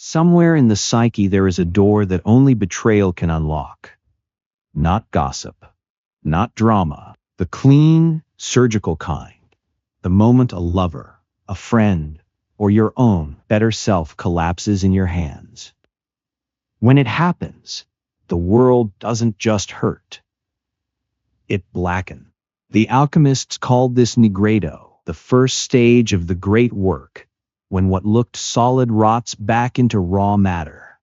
Somewhere in the psyche there is a door that only betrayal can unlock. Not gossip, not drama, the clean, surgical kind. The moment a lover, a friend, or your own better self collapses in your hands. When it happens, the world doesn't just hurt. It blackens. The alchemists called this nigredo, the first stage of the great work, when what looked solid rots back into raw matter.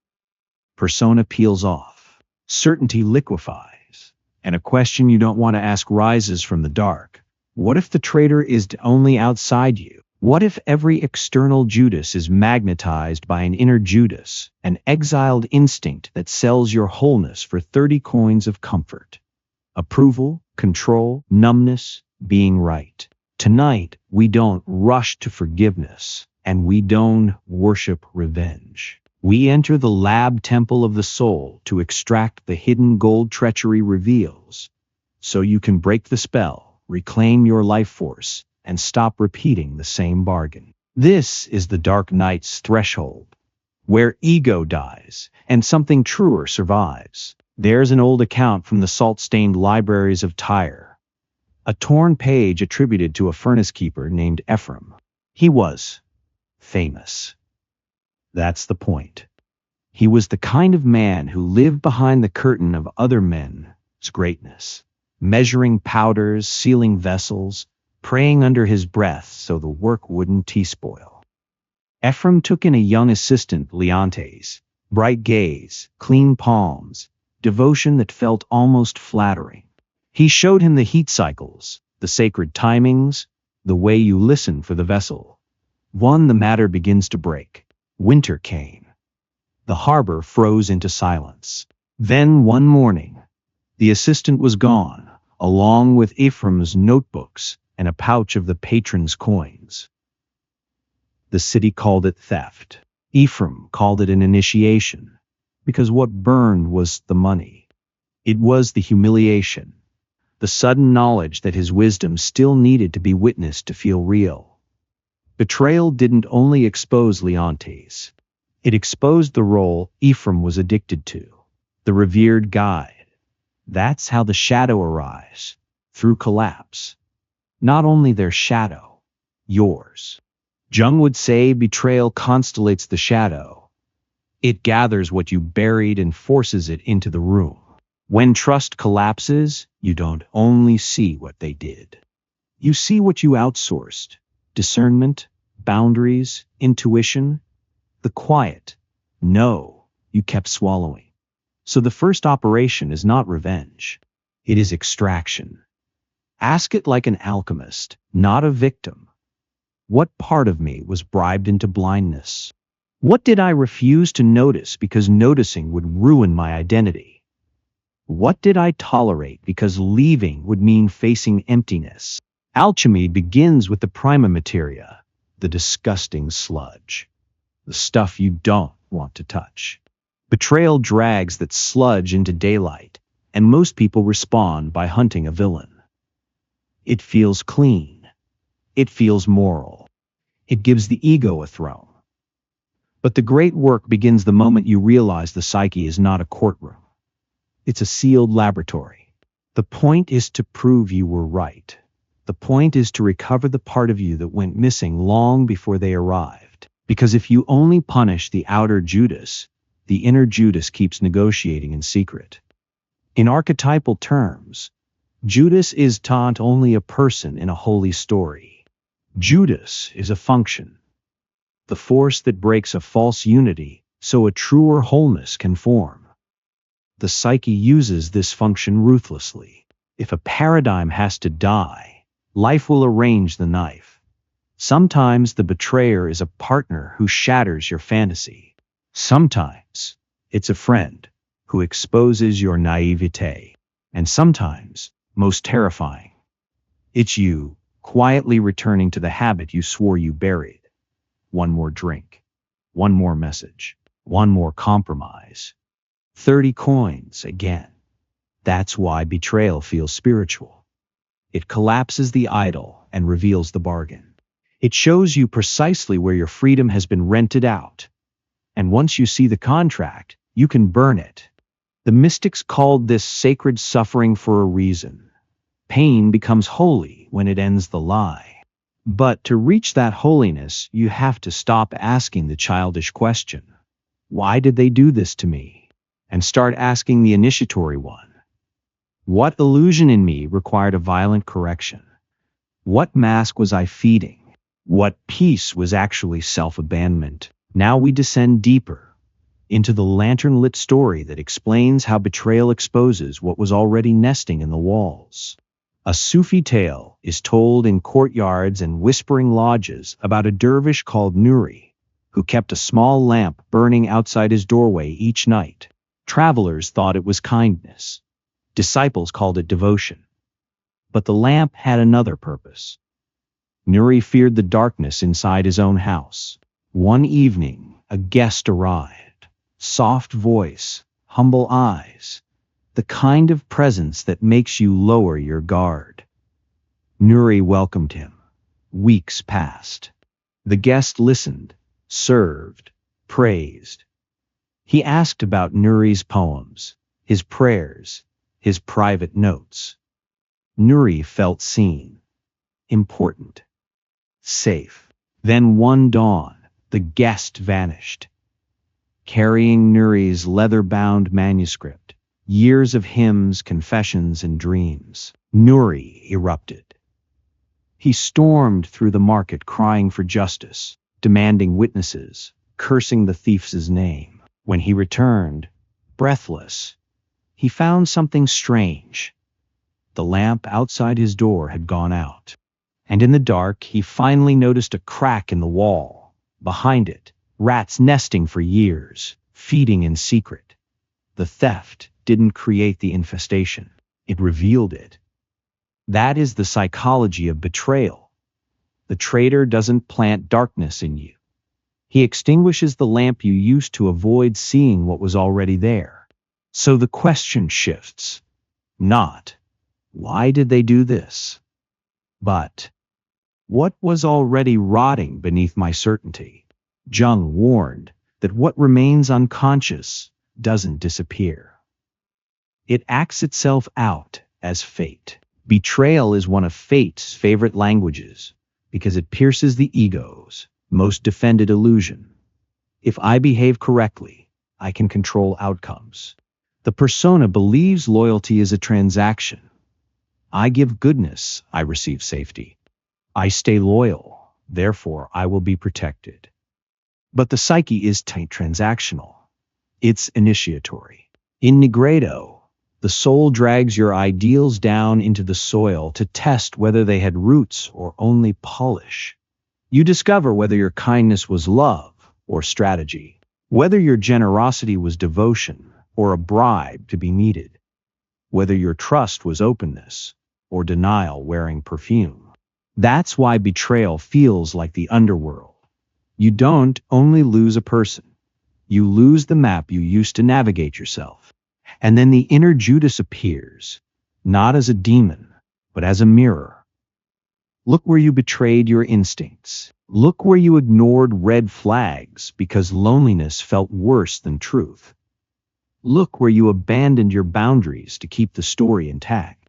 Persona peels off, certainty liquefies, and a question you don't want to ask rises from the dark. What if the traitor is only outside you? What if every external Judas is magnetized by an inner Judas, an exiled instinct that sells your wholeness for 30 coins of comfort? Approval, control, numbness, being right. Tonight, we don't rush to forgiveness, and we don't worship revenge. We enter the lab temple of the soul to extract the hidden gold treachery reveals, so you can break the spell, reclaim your life force, and stop repeating the same bargain. This is the dark night's threshold, where ego dies and something truer survives. There's an old account from the salt-stained libraries of Tyre, a torn page attributed to a furnace keeper named Ephraim. He was famous. That's the point. He was the kind of man who lived behind the curtain of other men's greatness, measuring powders, sealing vessels, praying under his breath so the work wouldn't tea-spoil. Ephraim took in a young assistant, Leontes, bright gaze, clean palms, devotion that felt almost flattering. He showed him the heat cycles, the sacred timings, the way you listen for the vessel. The matter begins to break. Winter came. The harbor froze into silence. Then one morning, the assistant was gone, along with Ephraim's notebooks and a pouch of the patron's coins. The city called it theft. Ephraim called it an initiation, because what burned was the money. It was the humiliation, the sudden knowledge that his wisdom still needed to be witnessed to feel real. Betrayal didn't only expose Leontes. It exposed the role Ephraim was addicted to, the revered guide. That's how the shadow arrives, through collapse. Not only their shadow, yours. Jung would say betrayal constellates the shadow. It gathers what you buried and forces it into the room. When trust collapses, you don't only see what they did. You see what you outsourced. Discernment, boundaries, intuition, the quiet. No, you kept swallowing. So the first operation is not revenge. It is extraction. Ask it like an alchemist, not a victim. What part of me was bribed into blindness? What did I refuse to notice because noticing would ruin my identity? What did I tolerate because leaving would mean facing emptiness? Alchemy begins with the prima materia, the disgusting sludge, the stuff you don't want to touch. Betrayal drags that sludge into daylight, and most people respond by hunting a villain. It feels clean. It feels moral. It gives the ego a throne. But the great work begins the moment you realize the psyche is not a courtroom. It's a sealed laboratory. The point is to prove you were right. The point is to recover the part of you that went missing long before they arrived. Because if you only punish the outer Judas, the inner Judas keeps negotiating in secret. In archetypal terms, Judas is not only a person in a holy story. Judas is a function, the force that breaks a false unity so a truer wholeness can form. The psyche uses this function ruthlessly. If a paradigm has to die, life will arrange the knife. Sometimes the betrayer is a partner who shatters your fantasy. Sometimes it's a friend who exposes your naivete. And sometimes, most terrifying, it's you, quietly returning to the habit you swore you buried. One more drink, one more message, one more compromise. 30 coins again. That's why betrayal feels spiritual. It collapses the idol and reveals the bargain. It shows you precisely where your freedom has been rented out. And once you see the contract, you can burn it. The mystics called this sacred suffering for a reason. Pain becomes holy when it ends the lie. But to reach that holiness, you have to stop asking the childish question, why did they do this to me? And start asking the initiatory one. What illusion in me required a violent correction? What mask was I feeding? What peace was actually self-abandonment? Now we descend deeper into the lantern-lit story that explains how betrayal exposes what was already nesting in the walls. A Sufi tale is told in courtyards and whispering lodges about a dervish called Nuri, who kept a small lamp burning outside his doorway each night. Travelers thought it was kindness. Disciples called it devotion. But the lamp had another purpose. Nuri feared the darkness inside his own house. One evening, a guest arrived. Soft voice, humble eyes, the kind of presence that makes you lower your guard. Nuri welcomed him. Weeks passed. The guest listened, served, praised. He asked about Nuri's poems, his prayers, his private notes. Nuri felt seen, important, safe. Then one dawn, the guest vanished. Carrying Nuri's leather-bound manuscript, years of hymns, confessions, and dreams, Nuri erupted. He stormed through the market crying for justice, demanding witnesses, cursing the thief's name. When he returned, breathless, he found something strange. The lamp outside his door had gone out, and in the dark he finally noticed a crack in the wall. Behind it, rats nesting for years, feeding in secret. The theft didn't create the infestation, it revealed it. That is the psychology of betrayal. The traitor doesn't plant darkness in you. He extinguishes the lamp you used to avoid seeing what was already there. So the question shifts. Not, why did they do this? But, what was already rotting beneath my certainty? Jung warned that what remains unconscious doesn't disappear. It acts itself out as fate. Betrayal is one of fate's favorite languages because it pierces the ego's most defended illusion. If I behave correctly, I can control outcomes. The persona believes loyalty is a transaction. I give goodness, I receive safety. I stay loyal, therefore I will be protected. But the psyche is transactional. It's initiatory. In Nigredo, the soul drags your ideals down into the soil to test whether they had roots or only polish. You discover whether your kindness was love or strategy, whether your generosity was devotion or a bribe to be needed, whether your trust was openness or denial wearing perfume. That's why betrayal feels like the underworld. You don't only lose a person, you lose the map you used to navigate yourself. And then the inner Judas appears, not as a demon, but as a mirror. Look where you betrayed your instincts. Look where you ignored red flags because loneliness felt worse than truth. Look where you abandoned your boundaries to keep the story intact.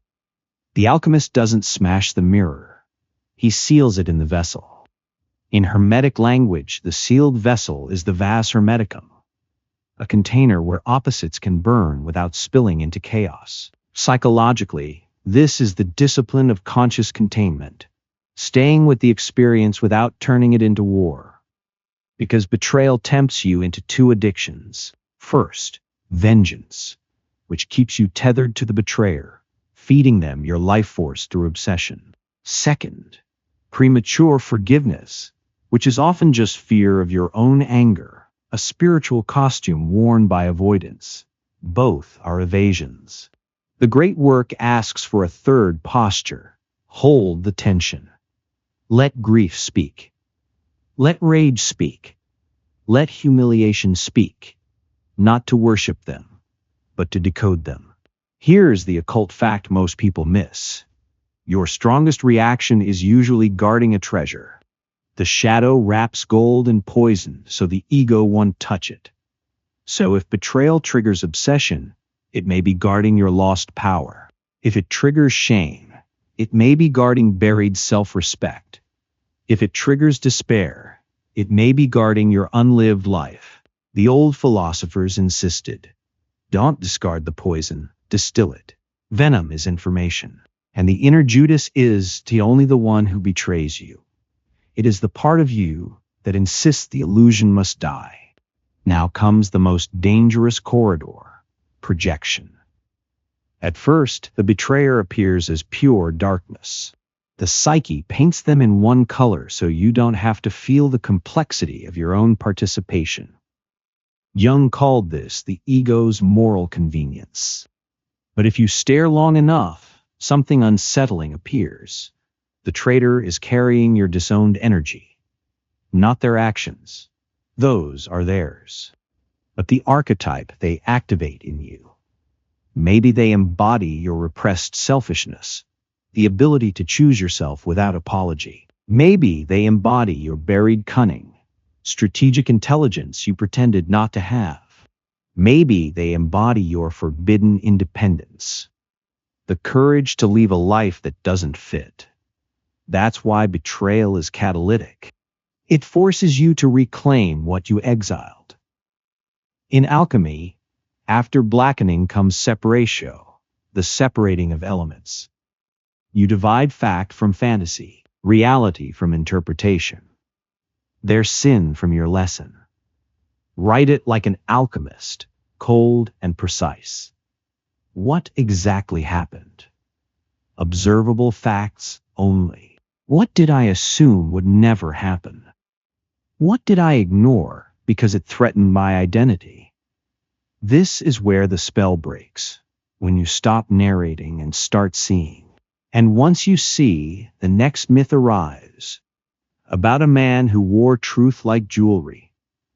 The alchemist doesn't smash the mirror. He seals it in the vessel. In Hermetic language, the sealed vessel is the vas hermeticum, a container where opposites can burn without spilling into chaos. Psychologically, this is the discipline of conscious containment, staying with the experience without turning it into war. Because betrayal tempts you into two addictions. First, vengeance, which keeps you tethered to the betrayer, feeding them your life force through obsession. Second, premature forgiveness, which is often just fear of your own anger, a spiritual costume worn by avoidance. Both are evasions. The great work asks for a third posture. Hold the tension. Let grief speak. Let rage speak. Let humiliation speak. Not to worship them, but to decode them. Here's the occult fact most people miss. Your strongest reaction is usually guarding a treasure. The shadow wraps gold in poison so the ego won't touch it. So if betrayal triggers obsession, it may be guarding your lost power. If it triggers shame, it may be guarding buried self-respect. If it triggers despair, it may be guarding your unlived life. The old philosophers insisted, don't discard the poison, distill it. Venom is information, and the inner Judas is only the one who betrays you. It is the part of you that insists the illusion must die. Now comes the most dangerous corridor, projection. At first, the betrayer appears as pure darkness. The psyche paints them in one color so you don't have to feel the complexity of your own participation. Jung called this the ego's moral convenience. But if you stare long enough, something unsettling appears. The traitor is carrying your disowned energy, not their actions. Those are theirs. But the archetype they activate in you. Maybe they embody your repressed selfishness, the ability to choose yourself without apology. Maybe they embody your buried cunning, strategic intelligence you pretended not to have. Maybe they embody your forbidden independence, the courage to leave a life that doesn't fit. That's why betrayal is catalytic. It forces you to reclaim what you exiled. In alchemy, after blackening comes separatio, the separating of elements. You divide fact from fantasy, reality from interpretation. There's sin from your lesson. Write it like an alchemist, cold and precise. What exactly happened? Observable facts only. What did I assume would never happen? What did I ignore because it threatened my identity? This is where the spell breaks, when you stop narrating and start seeing. And once you see, the next myth arrives, about a man who wore truth like jewelry,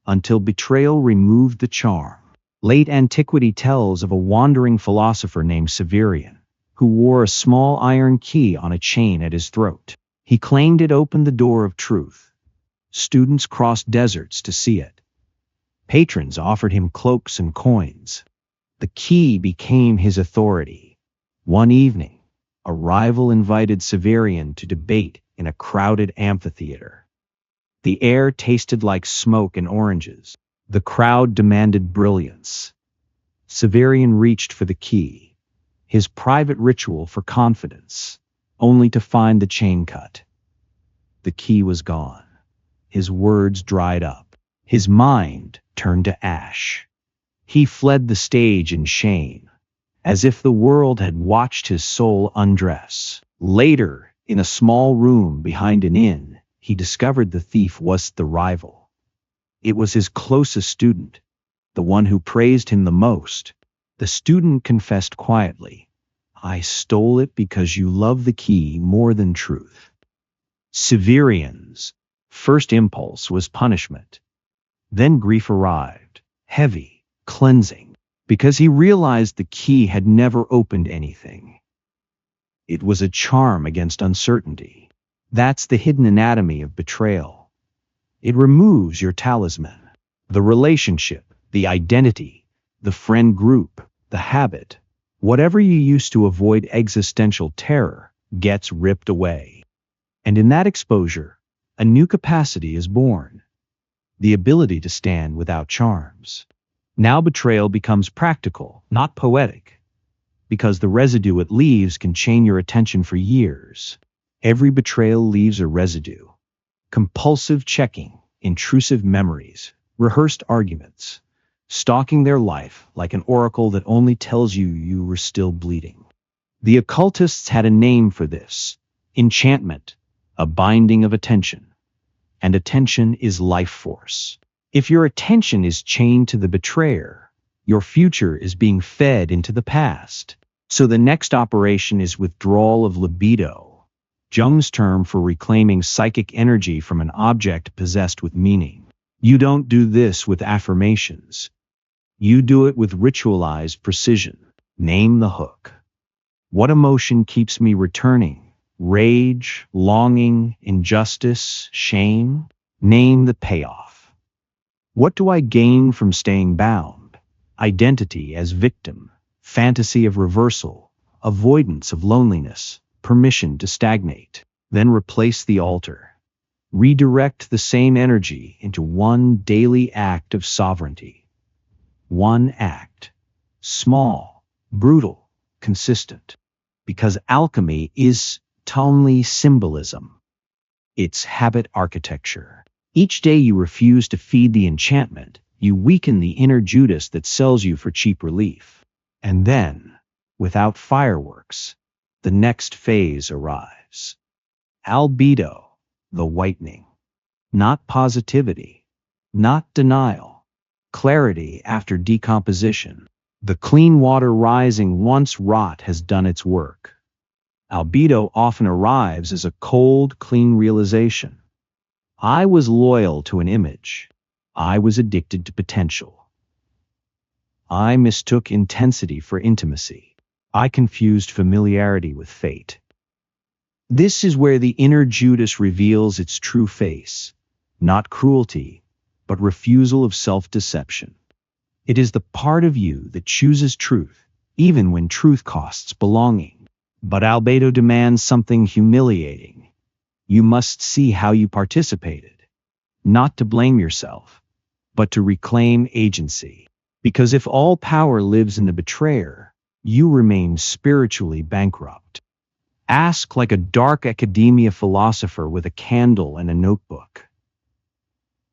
until betrayal removed the charm. Late antiquity tells of a wandering philosopher named Severian, who wore a small iron key on a chain at his throat. He claimed it opened the door of truth. Students crossed deserts to see it. Patrons offered him cloaks and coins. The key became his authority. One evening, a rival invited Severian to debate in a crowded amphitheater. The air tasted like smoke and oranges. The crowd demanded brilliance. Severian reached for the key, his private ritual for confidence, only to find the chain cut. The key was gone. His words dried up. His mind turned to ash. He fled the stage in shame, as if the world had watched his soul undress. Later, in a small room behind an inn, he discovered the thief wasn't the rival. It was his closest student, the one who praised him the most. The student confessed quietly, "I stole it because you love the key more than truth." Severian's first impulse was punishment. Then grief arrived, heavy, cleansing, because he realized the key had never opened anything. It was a charm against uncertainty. That's the hidden anatomy of betrayal. It removes your talisman, the relationship, the identity, the friend group, the habit. Whatever you used to avoid existential terror gets ripped away. And in that exposure, a new capacity is born. The ability to stand without charms. Now betrayal becomes practical, not poetic, because the residue it leaves can chain your attention for years. Every betrayal leaves a residue. Compulsive checking, intrusive memories, rehearsed arguments, stalking their life like an oracle that only tells you were still bleeding. The occultists had a name for this: enchantment, a binding of attention. And attention is life force. If your attention is chained to the betrayer, your future is being fed into the past. So the next operation is withdrawal of libido, Jung's term for reclaiming psychic energy from an object possessed with meaning. You don't do this with affirmations. You do it with ritualized precision. Name the hook. What emotion keeps me returning? Rage, longing, injustice, shame. Name the payoff. What do I gain from staying bound? Identity as victim, fantasy of reversal, avoidance of loneliness, permission to stagnate. Then replace the altar. Redirect the same energy into one daily act of sovereignty. One act. Small, brutal, consistent. Because alchemy is only symbolism. It's habit architecture. Each day you refuse to feed the enchantment, you weaken the inner Judas that sells you for cheap relief. And then, without fireworks, the next phase arrives. Albedo, the whitening. Not positivity, not denial. Clarity after decomposition. The clean water rising once rot has done its work. Albedo often arrives as a cold, clean realization. I was loyal to an image. I was addicted to potential. I mistook intensity for intimacy. I confused familiarity with fate. This is where the inner Judas reveals its true face, not cruelty, but refusal of self-deception. It is the part of you that chooses truth, even when truth costs belonging. But albedo demands something humiliating. You must see how you participated, not to blame yourself, but to reclaim agency. Because if all power lives in the betrayer, you remain spiritually bankrupt. Ask like a dark academia philosopher with a candle and a notebook.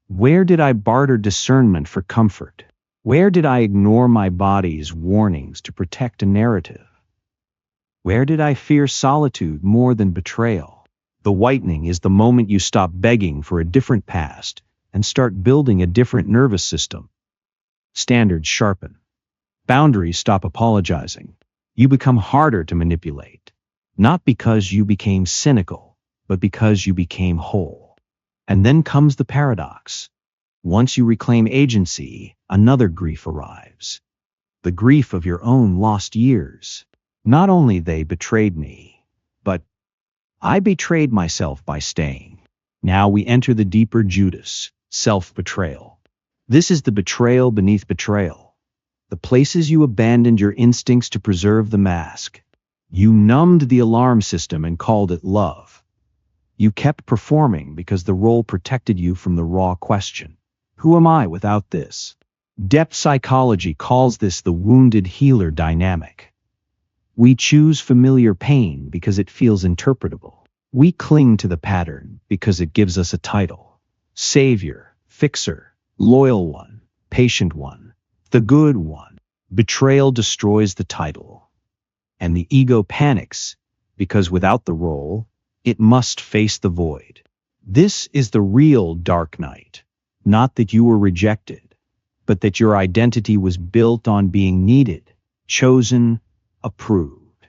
Where did I barter discernment for comfort? Where did I ignore my body's warnings to protect a narrative? Where did I fear solitude more than betrayal? The whitening is the moment you stop begging for a different past and start building a different nervous system. Standards sharpen. Boundaries stop apologizing. You become harder to manipulate, not because you became cynical, but because you became whole. And then comes the paradox. Once you reclaim agency, another grief arrives. The grief of your own lost years. Not only they betrayed me, but I betrayed myself by staying. Now we enter the deeper Judas, self-betrayal. This is the betrayal beneath betrayal. The places you abandoned your instincts to preserve the mask. You numbed the alarm system and called it love. You kept performing because the role protected you from the raw question. Who am I without this? Depth psychology calls this the wounded healer dynamic. We choose familiar pain because it feels interpretable. We cling to the pattern because it gives us a title. Savior, fixer, loyal one, patient one, the good one. Betrayal destroys the title. And the ego panics because without the role, it must face the void. This is the real dark night. Not that you were rejected, but that your identity was built on being needed, chosen, approved.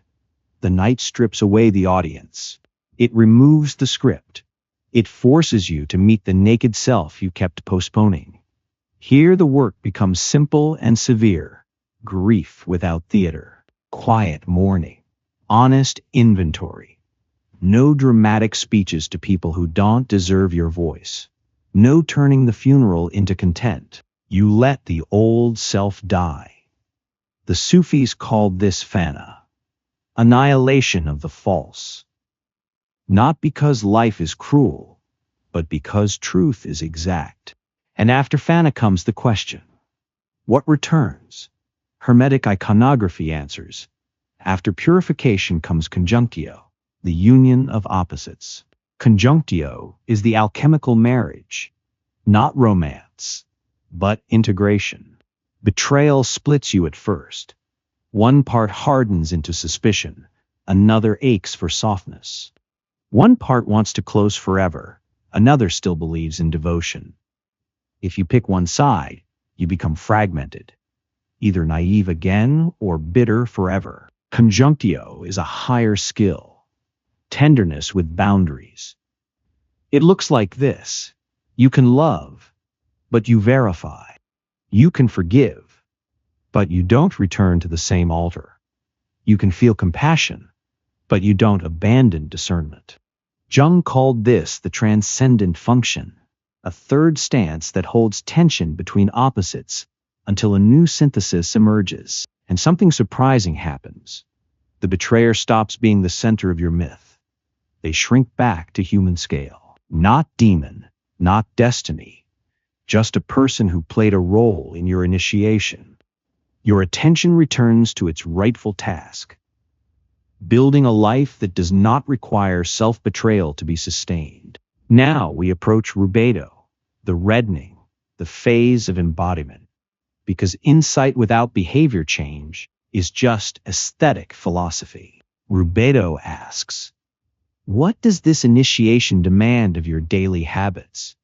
The night strips away the audience. It removes the script. It forces you to meet the naked self you kept postponing. Here the work becomes simple and severe. Grief without theater. Quiet mourning. Honest inventory. No dramatic speeches to people who don't deserve your voice. No turning the funeral into content. You let the old self die. The Sufis called this fana, annihilation of the false. Not because life is cruel, but because truth is exact. And after fana comes the question, what returns? Hermetic iconography answers, after purification comes conjunctio, the union of opposites. Conjunctio is the alchemical marriage, not romance, but integration. Betrayal splits you at first. One part hardens into suspicion, another aches for softness. One part wants to close forever, another still believes in devotion. If you pick one side, you become fragmented, either naive again or bitter forever. Conjunctio is a higher skill, tenderness with boundaries. It looks like this. You can love, but you verify. You can forgive, but you don't return to the same altar. You can feel compassion, but you don't abandon discernment. Jung called this the transcendent function, a third stance that holds tension between opposites until a new synthesis emerges, and something surprising happens. The betrayer stops being the center of your myth. They shrink back to human scale. Not demon, not destiny, just a person who played a role in your initiation. Your attention returns to its rightful task, building a life that does not require self-betrayal to be sustained. Now we approach rubedo, the reddening, the phase of embodiment, because insight without behavior change is just aesthetic philosophy. Rubedo asks, what does this initiation demand of your daily habits?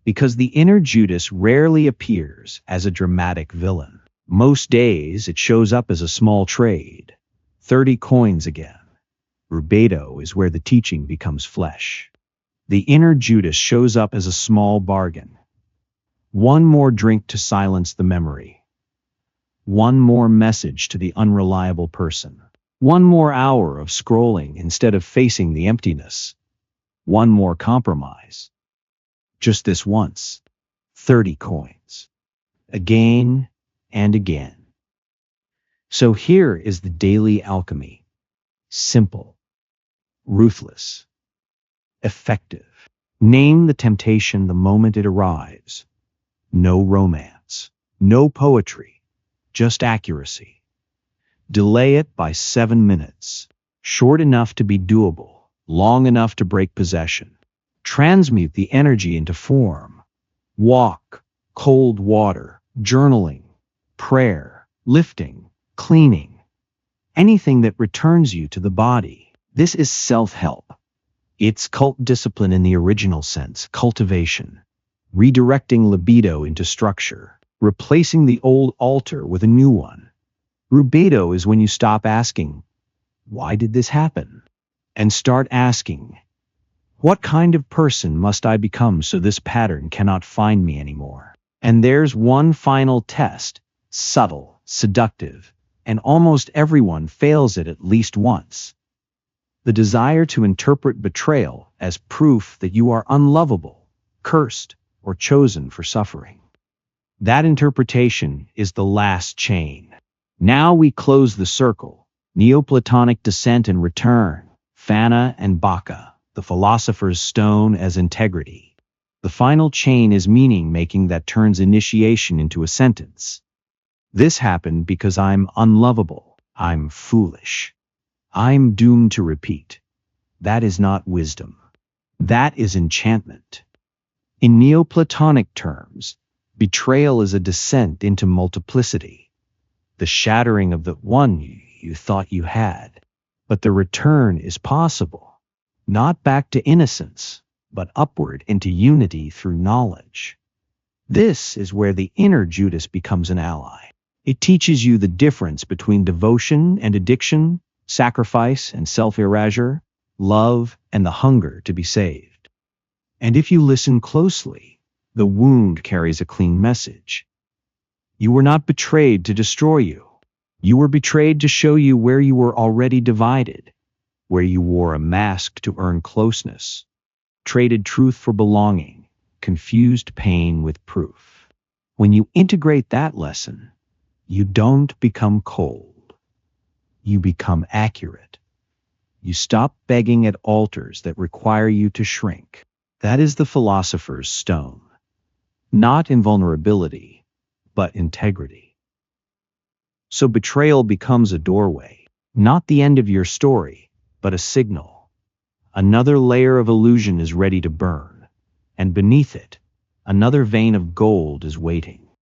Because the inner Judas rarely appears as a dramatic villain. Most days it shows up as a small trade, 30 coins again. Rubedo is where the teaching becomes flesh. The inner Judas shows up as a small bargain. One more drink to silence the memory. One more message to the unreliable person. One more hour of scrolling instead of facing the emptiness. One more compromise. Just this once. 30 coins. Again and again. So here is the daily alchemy. Simple. Ruthless. Effective. Name the temptation the moment it arrives. No romance. No poetry. Just accuracy. Delay it by 7 minutes. Short enough to be doable. Long enough to break possession. Transmute the energy into form. Walk, cold water, journaling, prayer, lifting, cleaning. Anything that returns you to the body. This is self-help. It's cult discipline in the original sense, cultivation. Redirecting libido into structure. Replacing the old altar with a new one. Rubedo is when you stop asking, why did this happen? And start asking, what kind of person must I become so this pattern cannot find me anymore? And there's one final test, subtle, seductive, and almost everyone fails it at least once. The desire to interpret betrayal as proof that you are unlovable, cursed, or chosen for suffering. That interpretation is the last chain. Now we close the circle. Neoplatonic descent and return. Fana and Baka, the philosopher's stone as integrity. The final chain is meaning-making that turns initiation into a sentence. This happened because I'm unlovable. I'm foolish. I'm doomed to repeat. That is not wisdom. That is enchantment. In Neoplatonic terms, betrayal is a descent into multiplicity. The shattering of the one you thought you had. But the return is possible. Not back to innocence, but upward into unity through knowledge. This is where the inner Judas becomes an ally. It teaches you the difference between devotion and addiction, sacrifice and self-erasure, love and the hunger to be saved. And if you listen closely, the wound carries a clean message. You were not betrayed to destroy you. You were betrayed to show you where you were already divided, where you wore a mask to earn closeness, traded truth for belonging, confused pain with proof. When you integrate that lesson, you don't become cold. You become accurate. You stop begging at altars that require you to shrink. That is the philosopher's stone. Not invulnerability, but integrity. So betrayal becomes a doorway, not the end of your story, but a signal. Another layer of illusion is ready to burn, and beneath it, another vein of gold is waiting.